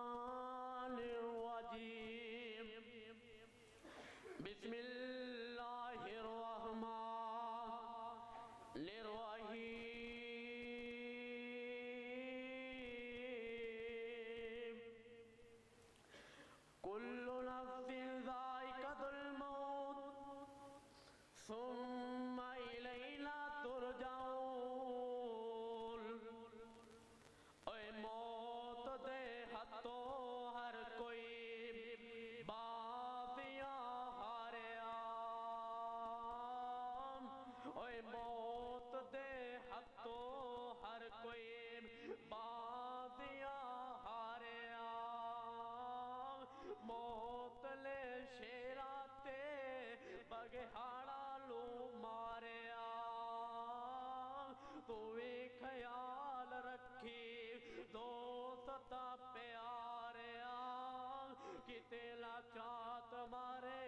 الشيطان الرجيم بسم الله الرحمن الرحيم كل نفس ذائقة الموت ثم إلينا ترجعون اے موت دے ہتھوں ہر کوئی بازیاں ہاریا اے موت دے ہتھوں ہر کوئی بازیاں ہاریا موت لے شیراتے بگہاڑا لو ماریا تو ایک خیال رکھی دوست پیاریا کتے لاچات مارے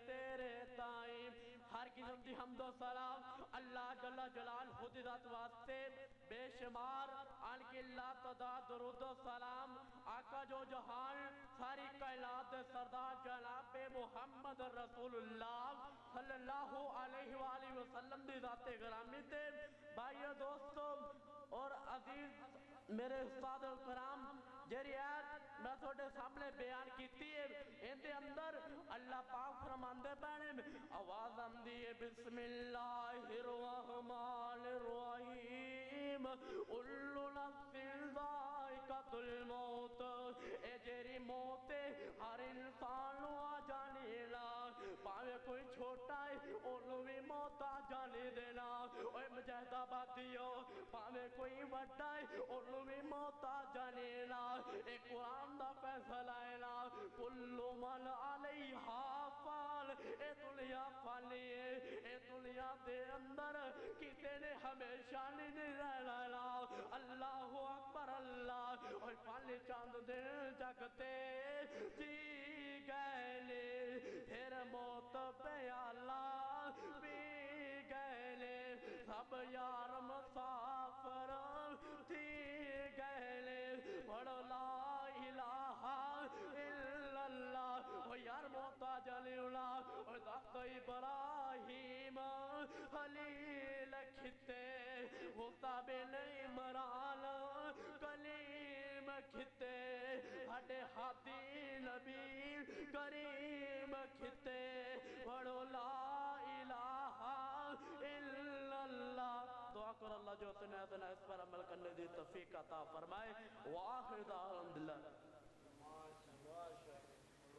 تیرے تائیں ہر قسم دی حمد و سلام اللہ جل جلال خود ذات واسطے بے شمار آن کی اللہ تدا درود و سلام آقا جو جہان ساری کائنات سردار جناب محمد رسول اللہ صلی اللہ علیہ وآلہ وسلم دی ذات گرامی تے بھائیو دوستوں اور عزیز میرے استاد الکرام جیری آیت میں تھوڑے سامنے بیان کیتی ہے ان دے اندر اللہ پاک فرماندے پہنے آواز اندی ہے بسم اللہ الرحمن الرحیم کل نفس ذائقۃ الموت اے جیری موت ہر انسان آ جانے لا پاوے کوئی چھوٹا ہے انہوں بھی موت آ جانے دینا اے مجاہد آبادیو پاوے کوئی وڈا ہے انہوں بھی موت آ جانے لا ایک قرآن دا فیصلہ ہے لا کل من علیہا فان اے دنیا فانی ہے اے دنیا دے اندر کسی نے ہمیشہ نہیں رہنا لا اللہ اکبر اللہ اور فانی چاند دن جگتے جی گئے پھر موت پہ اللہ بھی گئے سب یار مسافر تھی گئے پڑھو لا الہ الا اللہ وہ یار موت جلی اللہ اور دست ابراہیم خلیل کھتے غصہ بن عمران کلیم کھتے ہڈے ہاتھی نبی کریم کھتے پڑھو لا الہ الا اللہ دعا کر اللہ جو سنے اس پر عمل کرنے دی توفیق عطا فرمائے وآخر دعوانا